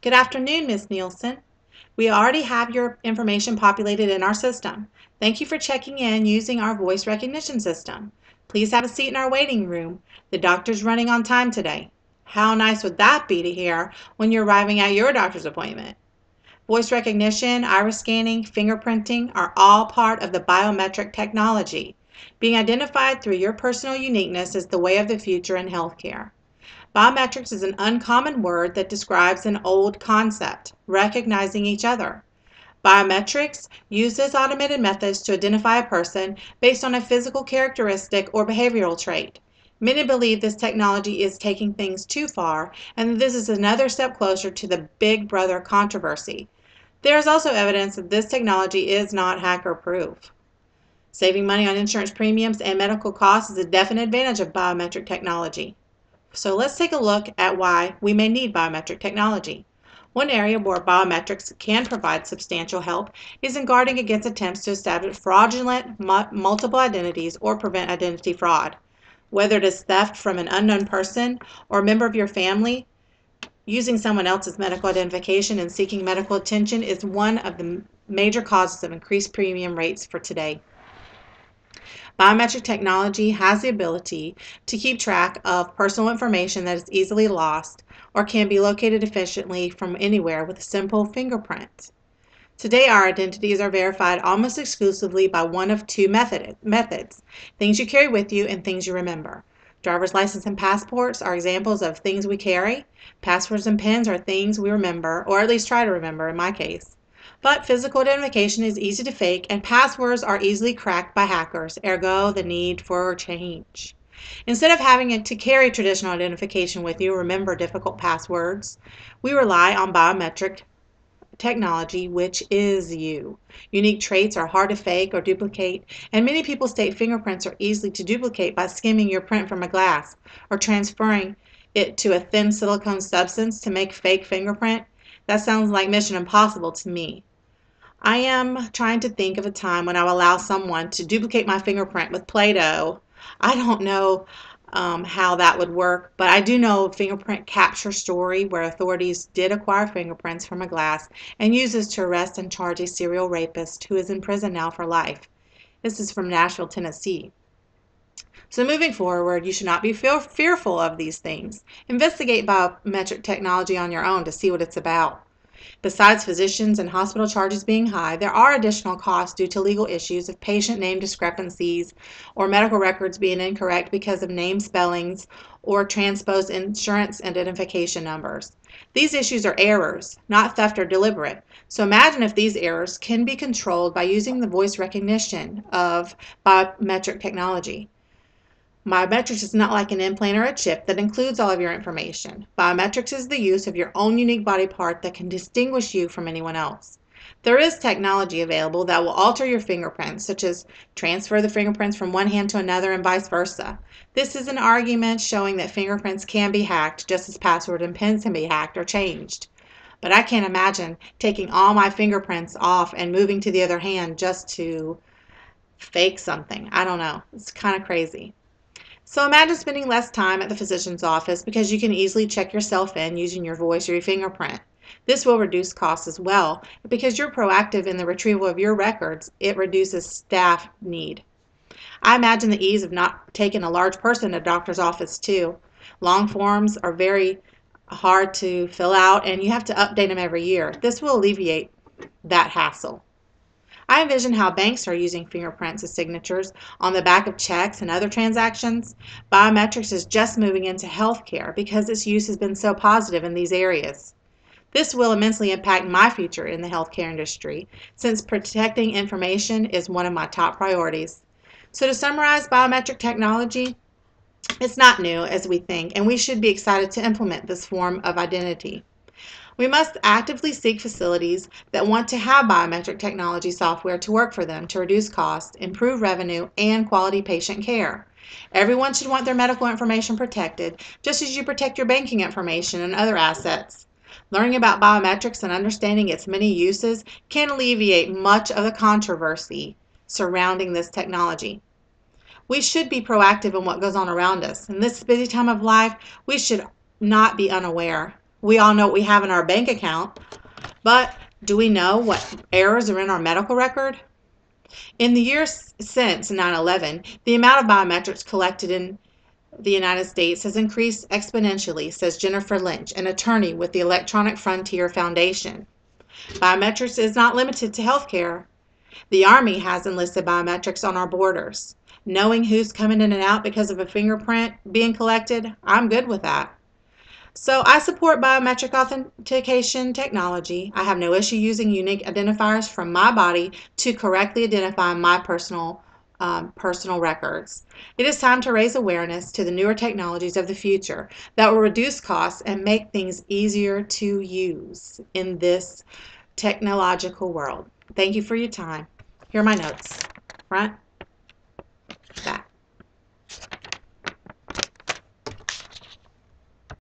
Good afternoon, Ms. Nielsen. We already have your information populated in our system. Thank you for checking in using our voice recognition system. Please have a seat in our waiting room. The doctor's running on time today. How nice would that be to hear when you're arriving at your doctor's appointment? Voice recognition, iris scanning, fingerprinting are all part of the biometric technology. Being identified through your personal uniqueness is the way of the future in healthcare. Biometrics is an uncommon word that describes an old concept, recognizing each other. Biometrics uses automated methods to identify a person based on a physical characteristic or behavioral trait. Many believe this technology is taking things too far, and this is another step closer to the Big Brother controversy. There is also evidence that this technology is not hacker-proof. Saving money on insurance premiums and medical costs is a definite advantage of biometric technology. So let's take a look at why we may need biometric technology. One area where biometrics can provide substantial help is in guarding against attempts to establish fraudulent multiple identities or prevent identity fraud. Whether it is theft from an unknown person or a member of your family, using someone else's medical identification and seeking medical attention is one of the major causes of increased premium rates for today. Biometric technology has the ability to keep track of personal information that is easily lost or can be located efficiently from anywhere with a simple fingerprint. Today, our identities are verified almost exclusively by one of two methods: things you carry with you and things you remember. Driver's license and passports are examples of things we carry. Passwords and pins are things we remember, or at least try to remember in my case. But physical identification is easy to fake, and passwords are easily cracked by hackers, ergo the need for change. Instead of having to carry traditional identification with you or remember difficult passwords, we rely on biometric technology, which is you. Unique traits are hard to fake or duplicate, and many people state fingerprints are easy to duplicate by skimming your print from a glass or transferring it to a thin silicone substance to make fake fingerprint. That sounds like Mission Impossible to me. I am trying to think of a time when I will allow someone to duplicate my fingerprint with Play-Doh. I don't know how that would work, but I do know a fingerprint capture story where authorities did acquire fingerprints from a glass and use this to arrest and charge a serial rapist who is in prison now for life. This is from Nashville, Tennessee. So moving forward, you should not be fearful of these things. Investigate biometric technology on your own to see what it's about. Besides physicians and hospital charges being high, there are additional costs due to legal issues of patient name discrepancies or medical records being incorrect because of name spellings or transposed insurance identification numbers. These issues are errors, not theft or deliberate. So imagine if these errors can be controlled by using the voice recognition of biometric technology. Biometrics is not like an implant or a chip that includes all of your information. Biometrics is the use of your own unique body part that can distinguish you from anyone else. There is technology available that will alter your fingerprints, such as transfer the fingerprints from one hand to another and vice versa. This is an argument showing that fingerprints can be hacked just as passwords and pins can be hacked or changed. But I can't imagine taking all my fingerprints off and moving to the other hand just to fake something. I don't know. It's kind of crazy. So imagine spending less time at the physician's office because you can easily check yourself in using your voice or your fingerprint. This will reduce costs as well. Because you're proactive in the retrieval of your records, it reduces staff need. I imagine the ease of not taking a large person to a doctor's office too. Long forms are very hard to fill out and you have to update them every year. This will alleviate that hassle. I envision how banks are using fingerprints as signatures on the back of checks and other transactions. Biometrics is just moving into healthcare because its use has been so positive in these areas. This will immensely impact my future in the healthcare industry, since protecting information is one of my top priorities. So to summarize, biometric technology, it's not new as we think, and we should be excited to implement this form of identity. We must actively seek facilities that want to have biometric technology software to work for them to reduce costs, improve revenue, and quality patient care. Everyone should want their medical information protected, just as you protect your banking information and other assets. Learning about biometrics and understanding its many uses can alleviate much of the controversy surrounding this technology. We should be proactive in what goes on around us. In this busy time of life, we should not be unaware. We all know what we have in our bank account, but do we know what errors are in our medical record? In the years since 9/11, the amount of biometrics collected in the United States has increased exponentially, says Jennifer Lynch, an attorney with the Electronic Frontier Foundation. Biometrics is not limited to healthcare. The Army has enlisted biometrics on our borders. Knowing who's coming in and out because of a fingerprint being collected, I'm good with that. So I support biometric authentication technology. I have no issue using unique identifiers from my body to correctly identify my personal records. It is time to raise awareness to the newer technologies of the future that will reduce costs and make things easier to use in this technological world. Thank you for your time. Here are my notes. Front, back.